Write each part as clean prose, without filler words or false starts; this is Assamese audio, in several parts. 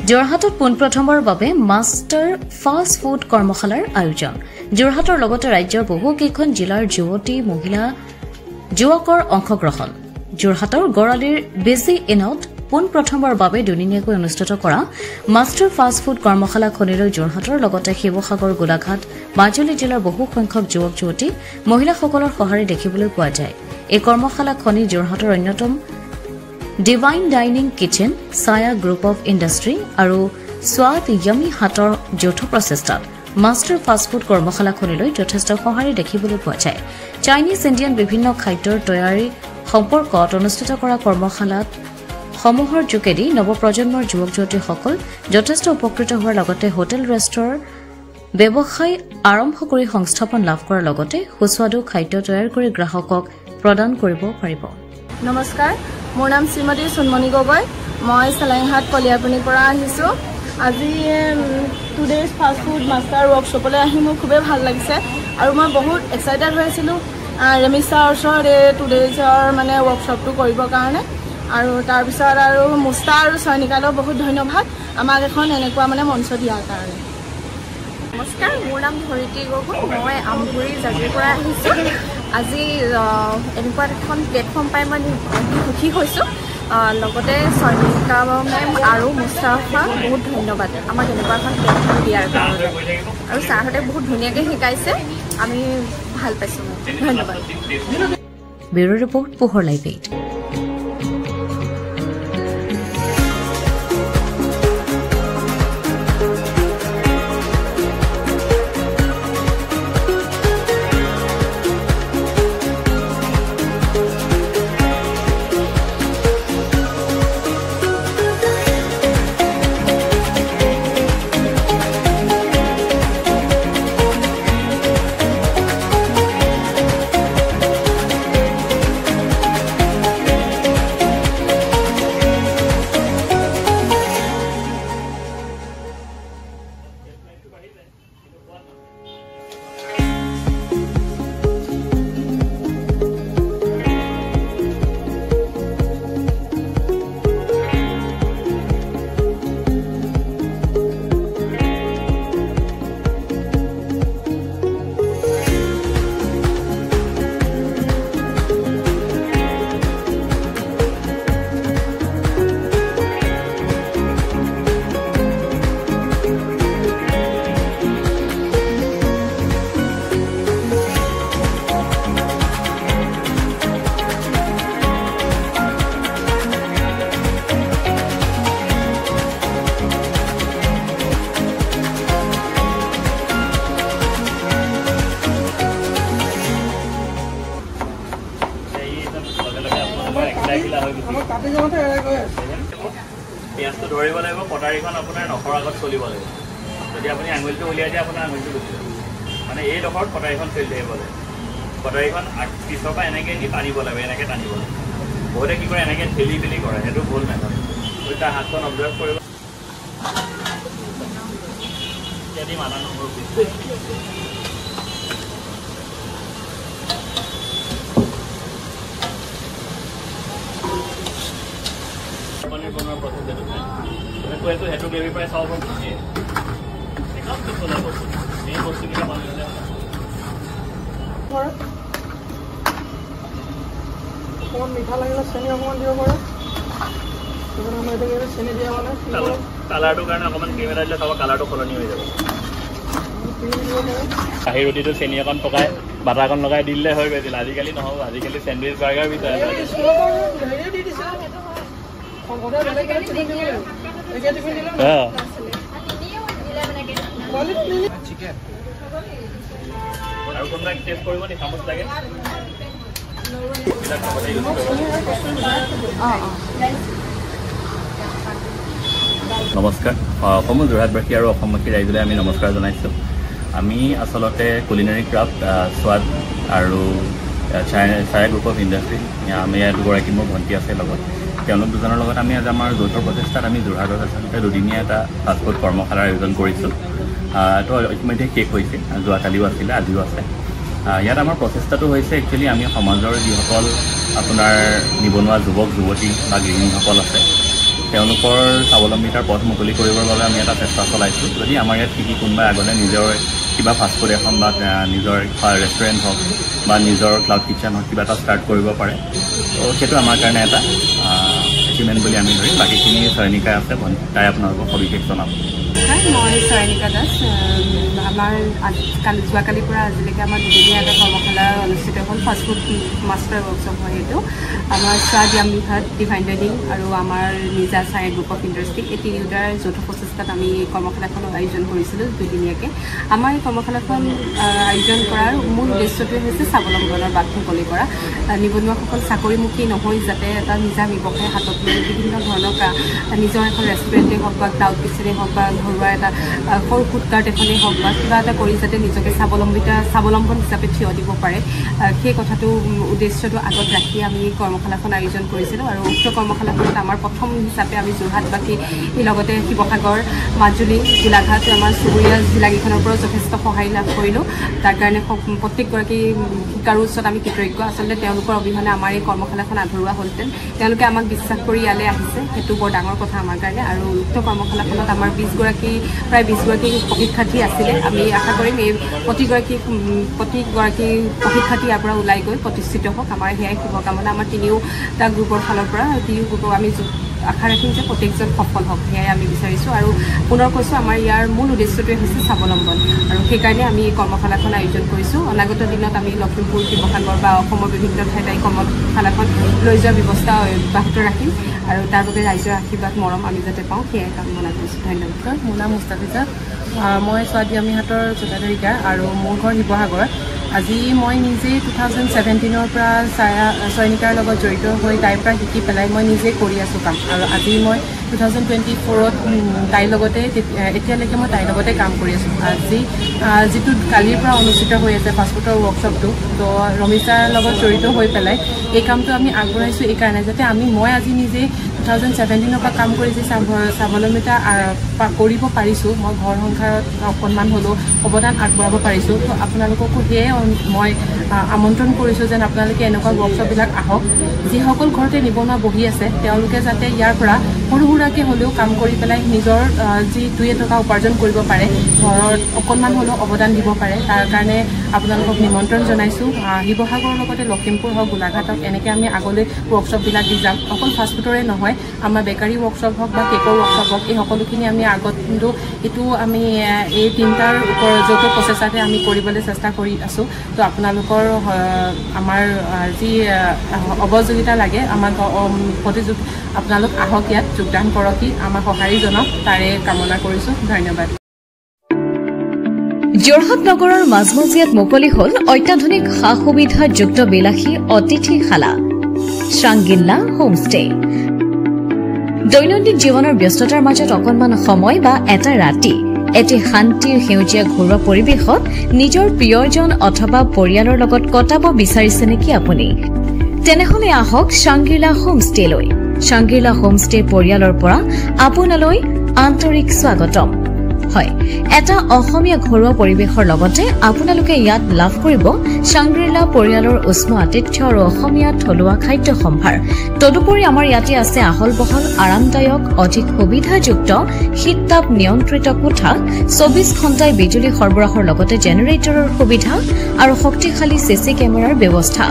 যোৰহাটত পোনপ্ৰথমবাৰৰ বাবে মাষ্টাৰ ফাষ্ট ফুড কৰ্মশালাৰ আয়োজন যোৰহাটৰ লগতে ৰাজ্যৰ বহুকেইখন জিলাৰ যুৱতী মহিলা যুৱকৰ অংশগ্ৰহণ যোৰহাটৰ গড়ালিৰ বিজি ইনত পোনপ্ৰথমবাৰৰ বাবে দুদিনীয়াকৈ অনুষ্ঠিত কৰা মাষ্টাৰ ফাষ্ট ফুড কৰ্মশালাখনিলৈ যোৰহাটৰ লগতে শিৱসাগৰ গোলাঘাট মাজুলী জিলাৰ বহু সংখ্যক যুৱক যুৱতী মহিলাসকলৰ সঁহাৰি দেখিবলৈ পোৱা যায় এই কৰ্মশালাখনি যোৰহাটৰ অন্যতম divine dining kitchen Chhaya group of industry আৰু স্বাদ য়ামি হাটৰ যৌথ প্ৰচেষ্টাত মাষ্টাৰ ফাষ্ট ফুড কৰ্মশালাখনিলৈ যথেষ্ট সঁহাৰি দেখিবলৈ পোৱা যায় চাইনিজ ইণ্ডিয়ান বিভিন্ন খাদ্যৰ তৈয়াৰী সম্পৰ্কত অনুষ্ঠিত কৰা কৰ্মশালাত সমূহৰ যোগেদি নৱপ্ৰজন্মৰ যুৱক যুৱতীসকল যথেষ্ট উপকৃত হোৱাৰ লগতে হোটেল ৰেষ্টুৰেণ্টৰ ব্যৱসায় আৰম্ভ কৰি সংস্থাপন লাভ কৰাৰ লগতে সুস্বাদু খাদ্য তৈয়াৰ কৰি গ্ৰাহকক প্ৰদান কৰিব পাৰিব নমস্কাৰ মোৰ নাম শ্ৰীমতী সুনমণি গগৈ মই চেলাইহাট কলিয়াপনিৰ পৰা আহিছোঁ আজি টুডেজ ফাষ্ট ফুড মাষ্টাৰ ৱৰ্কশ্বপলৈ আহি মোৰ খুবেই ভাল লাগিছে আৰু মই বহুত এক্সাইটেড হৈ আছিলোঁ ৰেমিছাৰ ওচৰত এই টুডেজৰ মানে ৱৰ্কশ্বপটো কৰিবৰ কাৰণে আৰু তাৰপিছত আৰু মুস্তা আৰু চয়নিকালৈ বহুত ধন্যবাদ আমাক এখন এনেকুৱা মানে মঞ্চ দিয়াৰ কাৰণে নমস্কাৰ মোৰ নাম ধৰিত্ৰী গগৈ মই আমগুৰি জাগিৰ পৰা আহিছোঁ আজি এনেকুৱা এখন প্লেটফৰ্ম পাই মই সুখী হৈছোঁ লগতে চয়নিকা মেম আৰু মুস্তাফা বহুত ধন্যবাদ আমাক এনেকুৱা এখন প্লেটফৰ্ম দিয়াৰ কাৰণে আৰু ছাৰহঁতে বহুত ধুনীয়াকৈ শিকাইছে আমি ভাল পাইছোঁ ধন্যবাদ ব্যুৰ' ৰিপৰ্ট পোহৰ লাইভ 8পিঁয়াজটো ধৰিব লাগিব কটাৰীখন আপোনাৰ নখৰ আগত চলিব লাগিব যদি আপুনি আঙুলিটো উলিয়াই দিয়ে আপোনাৰ আঙুলিটো গুচি যাব মানে এই ডোখৰত কটাৰীখন চলি থাকিব লাগে কটাৰীখন পিছৰ পৰা এনেকৈ নি টানিব লাগিব এনেকৈ টানিব লাগিব বহুতে কি কৰে এনেকৈ ঠেলি ঠেলি কৰে সেইটো ভুল মেথড গতিকে তাৰ হাতখন অবজাৰ্ভ কৰিব ইত্যাদি মানা নম্বৰ বনোৱাৰ প্ৰচেছ এইটো সেইটো গ্ৰেভি প্ৰায় চাউল দিয়ে একদম পিছলা বস্তু এই বস্তুকেইটা বনালে অকণমান মিঠা লাগিলে চেনি অকণমান দিব পাৰে আমাৰ এতিয়া চেনি দিয়া মানে কালাৰটোৰ কাৰণে অকণমান ক্ৰীম এটা দিলে চাব কালাৰটো সলনি হৈ যাব কাঁহী ৰুটিটো চেনি অকণ পকাই বাটাৰ অকণ লগাই দিলে হৈ গৈছিল আজিকালি নহ'ব আজিকালি চেণ্ডউইচ বাৰ্গাৰ বিচাৰে আৰু কোনোবাই টেষ্ট কৰিব নি চামুচ লাগে নমস্কাৰ অসমৰ যোৰহাটবাসী আৰু অসমবাসী ৰাইজলৈ আমি নমস্কাৰ জনাইছোঁ আমি আচলতে কুলিনাৰী ক্ৰাফ্ট স্বাদ আৰু ছায়া গ্ৰুপ অফ ইণ্ডাষ্ট্ৰী আমি দুগৰাকী মোৰ ভণ্টি আছে লগত তেওঁলোক দুজনৰ লগত আমি আজি আমাৰ যৌথ প্ৰচেষ্টাত আমি যোৰহাটত আচলতে দুদিনীয়া এটা ফাষ্টফুড কৰ্মশালাৰ আয়োজন কৰিছোঁ তো ইতিমধ্যে শেষ হৈছে যোৱাকালিও আছিলে আজিও আছে ইয়াত আমাৰ প্ৰচেষ্টাটো হৈছে একচুৱেলি আমি সমাজৰ যিসকল আপোনাৰ নিবনুৱা যুৱক যুৱতী বা গৃহিণীসকল আছে তেওঁলোকৰ স্বাৱলম্বিতাৰ পথ মুকলি কৰিবৰ বাবে আমি এটা চেষ্টা চলাইছোঁ। যদি আমাৰ ইয়াত শিকি কোনোবাই আগতে নিজৰ কিবা ফাষ্টফুড এখন বা নিজৰ ৰেষ্টুৰেণ্ট হওক বা নিজৰ ক্লাউড কিটচেন হওক কিবা এটা ষ্টাৰ্ট কৰিব পাৰে, তো সেইটো আমাৰ কাৰণে এটা এচিভমেণ্ট বুলি আমি ধৰিম। বাকীখিনি চয়নিকাই আছে, তাই আপোনালোকক সবিশেষ জনাব। মই চয়নিকা দাস। আমাৰ যোৱাকালিৰ পৰা আজিলৈকে আমাৰ দুদিনীয়া এটা কৰ্মশালা অনুষ্ঠিত হ'ল। ফাষ্টফুড মাষ্টাৰ ৱৰ্কশ্বপ হয় এইটো। আমাৰ স্বাদ য়াম্মি হাট, ডিভাইন ডাইনিং আৰু আমাৰ নিজা চাই গ্ৰুপ অফ ইণ্ডাষ্ট্ৰি, এই তিনিওটাৰ যৌথ প্ৰচেষ্টাত আমি কৰ্মশালাখন আয়োজন কৰিছিলোঁ দুদিনীয়াকৈ। আমাৰ এই কৰ্মশালাখন আয়োজন কৰাৰ মূল উদ্দেশ্যটোৱে হৈছে স্বাৱলম্বনৰ বাট মুকলি কৰা। নিবনুৱাসকল চাকৰিমুখী নহৈ যাতে এটা নিজা ব্যৱসায় হাতত লৈ বিভিন্ন ধৰণৰ নিজৰ এখন ৰেষ্টুৰেণ্টেই হওক বা ক্লাউড কিটচেনেই হওক বা ঘৰুৱা এটা সৰু ফুডকাৰ্ট এখনেই হওক বা কিবা এটা কৰি যাতে নিজকে স্বাৱলম্বন হিচাপে থিয় দিব পাৰে, সেই কথাটো উদ্দেশ্যটো আগত ৰাখি আমি কৰ্মশালাখন আয়োজন কৰিছিলোঁ। আৰু উক্ত কৰ্মশালাখনত আমাৰ প্ৰথম হিচাপে আমি যোৰহাটবাসী লগতে শিৱসাগৰ, মাজুলী, গোলাঘাট আমাৰ চুবুৰীয়া জিলাকেইখনৰ পৰাও যথেষ্ট সহায় লাভ কৰিলোঁ। তাৰ কাৰণে প্ৰত্যেকগৰাকী শিকাৰুৰ ওচৰত আমি কৃতজ্ঞ। আচলতে তেওঁলোকৰ অবিহনে আমাৰ এই কৰ্মশালাখন আধৰুৱা হ'লহেঁতেন। তেওঁলোকে আমাক বিশ্বাস কৰি ইয়ালৈ আহিছে, সেইটো বৰ ডাঙৰ কথা আমাৰ কাৰণে। আৰু উক্ত কৰ্মশালাখনত আমাৰ প্ৰায় 20গৰাকী প্ৰশিক্ষাৰ্থী আছিলে। আমি আশা কৰিম এই প্ৰতিগৰাকী প্ৰশিক্ষাৰ্থী ইয়াৰ পৰা ওলাই গৈ প্ৰতিষ্ঠিত হওক, আমাৰ সেয়াই শুভকামনা। আমাৰ তিনিওটা গ্ৰুপৰ ফালৰ পৰা গ্ৰুপক আমি আশা ৰাখিম যে প্ৰত্যেকজন সফল হওক, সেয়াই আমি বিচাৰিছোঁ। আৰু পুনৰ কৈছোঁ, আমাৰ ইয়াৰ মূল উদ্দেশ্যটোৱে হৈছে স্বাৱলম্বন, আৰু সেইকাৰণে আমি এই কৰ্মশালাখন আয়োজন কৰিছোঁ। অনাগত দিনত আমি লখিমপুৰ, শিৱসাগৰ বা অসমৰ বিভিন্ন ঠাইত এই কৰ্মশালাখন লৈ যোৱাৰ ব্যৱস্থা অব্যাহত ৰাখিম, আৰু তাৰ বাবে ৰাইজৰ আশীৰ্বাদ মৰম আমি যাতে পাওঁ, সেয়াই কামনা কৰিছোঁ। ধন্যবাদ। মোৰ নাম মুস্তাফিজা। মই স্বাদ য়াম্মি হাটৰ যোগাধাৰিকা আৰু মোৰ ঘৰ শিৱসাগৰত। আজি মই নিজে 2017 পৰা চয়নিকাৰ লগত জড়িত হৈ তাইৰ পৰা শিকি পেলাই মই নিজে কৰি আছোঁ কাম। আৰু আজি মই 2024ত তাইৰ লগতে এতিয়ালৈকে মই তাইৰ লগতে কাম কৰি আছোঁ। আজি যিটো কালিৰ পৰা অনুষ্ঠিত হৈ আছে ফাষ্টফুডৰ ৱৰ্কশ্বপটো, তো ৰমিছাৰ লগত জড়িত হৈ পেলাই এই কামটো আমি আগবঢ়াইছোঁ এইকাৰণে যাতে মই আজি নিজে 2017 পৰা কাম কৰি যে স্বাৱলম্বিতা কৰিব পাৰিছোঁ, মই ঘৰ সংসাৰত অকণমান হ'লেও অৱদান আগবঢ়াব পাৰিছোঁ। তো আপোনালোককো সেয়ে মই আমন্ত্ৰণ কৰিছোঁ যেন আপোনালোকে এনেকুৱা ৱৰ্কশ্বপবিলাক আহক। যিসকল ঘৰতে নিবনুৱা বহি আছে তেওঁলোকে যাতে ইয়াৰ পৰা সৰু সুৰাকৈ হ'লেও কাম কৰি পেলাই নিজৰ যি 2 টকা উপাৰ্জন কৰিব পাৰে, ঘৰত অকণমান হ'লেও অৱদান দিব পাৰে, তাৰ কাৰণে আপোনালোকক নিমন্ত্ৰণ জনাইছোঁ। শিৱসাগৰৰ লগতে লখিমপুৰ হওক, গোলাঘাট হওক, এনেকৈ আমি আগলৈ ৱৰ্কশ্বপবিলাক দি যাম। অকল ফাষ্টফুডৰে নহয়, আমাৰ বেকাৰী ৱৰ্কশ্বপ হওক বা কেকৰ ৱৰ্কশ্বপ হওক, এই সকলোখিনি আমি আগত কিন্তু এইটো আমি এই তিনিটাৰ ওপৰত যৌথ প্ৰচেষ্টাতে আমি কৰিবলৈ চেষ্টা কৰি আছোঁ। তো আপোনালোকৰ আমাৰ যি অৱযোগিতা লাগে, আমাক আপোনালোক আহক, ইয়াত যোগদান কৰক, আমাক সঁহাৰি জনাওক, তাৰে কামনা কৰিছোঁ। ধন্যবাদ। যোৰহাট নগৰৰ মাজমজিয়াত মুকলি হ'ল অত্যাধুনিক সা সুবিধাযুক্ত বিলাসী অতিথিশালা শ্ৰাংগিল্লা হোমষ্টে। দৈনন্দিন জীৱনৰ ব্যস্ততাৰ মাজত অকণমান সময় বা এটা ৰাতি এটি শান্তিৰ সেউজীয়া ঘৰুৱা পৰিৱেশত নিজৰ প্ৰিয়জন অথবা পৰিয়ালৰ লগত কটাব বিচাৰিছে নেকি আপুনি? তেনেহলে আহক শ্ৰাংগিল্লা হোমষ্টেলৈ। শ্ৰাংগিল্লা হোমষ্টে পৰিয়ালৰ পৰা আপোনালৈ আন্তৰিক স্বাগতম। হয়, এটা অসমীয়া ঘৰুৱা পৰিৱেশৰ লগতে আপোনালোকে ইয়াত লাভ কৰিব শ্ৰাংগিল্লা পৰিয়ালৰ উষ্ম আতিথ্য আৰু অসমীয়া থলুৱা খাদ্য সম্ভাৰ। তদুপৰি আমাৰ ইয়াতে আছে আহল বহল আৰামদায়ক অধিক সুবিধাযুক্ত শীততাপ নিয়ন্ত্ৰিত কোঠা, 24 ঘণ্টাই বিজুলী সৰবৰাহৰ লগতে জেনেৰেটৰৰ সুবিধা আৰু শক্তিশালী চিচি কেমেৰাৰ ব্যৱস্থা,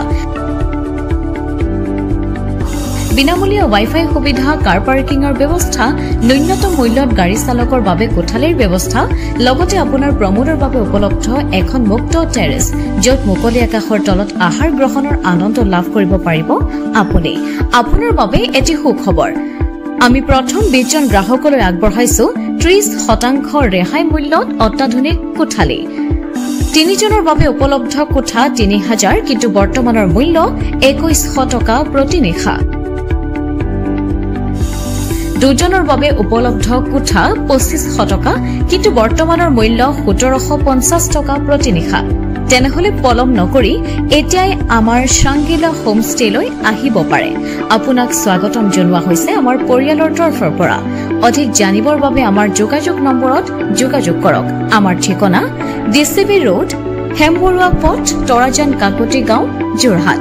বিনামূলীয়া ৱাইফাই সুবিধা, কাৰ পাৰ্কিঙৰ ব্যৱস্থা, ন্যূনতম মূল্যত গাড়ী চালকৰ বাবে কোঠালিৰ ব্যৱস্থা, লগতে আপোনাৰ প্ৰমোদৰ বাবে উপলব্ধ এখন মুক্ত টেৰেছ, য'ত মুকলি আকাশৰ তলত আহাৰ গ্ৰহণৰ আনন্দ লাভ কৰিব পাৰিব আপুনি। আপোনাৰ বাবে এটি সুখবৰ, আমি প্ৰথম 20 জন গ্ৰাহকলৈ আগবঢ়াইছো 30% ৰেহাই মূল্যত অত্যাধুনিক কোঠালি। 3 জনৰ বাবে উপলব্ধ কোঠা 3000, কিন্তু বৰ্তমানৰ মূল্য 2100 টকা প্ৰতি নিশা। 2 জনৰ বাবে উপলব্ধ কোঠা 2500 টকা, কিন্তু বৰ্তমানৰ মূল্য 1750 টকা প্ৰতি নিশা। তেনেহলে পলম নকৰি এতিয়াই আমাৰ শ্ৰাংগিল্লা হোমষ্টেলৈ আহিব পাৰে। আপোনাক স্বাগতম জনোৱা হৈছে আমাৰ পৰিয়ালৰ তৰফৰ পৰা। অধিক জানিবৰ বাবে আমাৰ যোগাযোগ নম্বৰত যোগাযোগ কৰক। আমাৰ ঠিকনা DCB ৰোড, হেমবৰুৱা পথ, তৰাজান কাকতি গাঁও, যোৰহাট।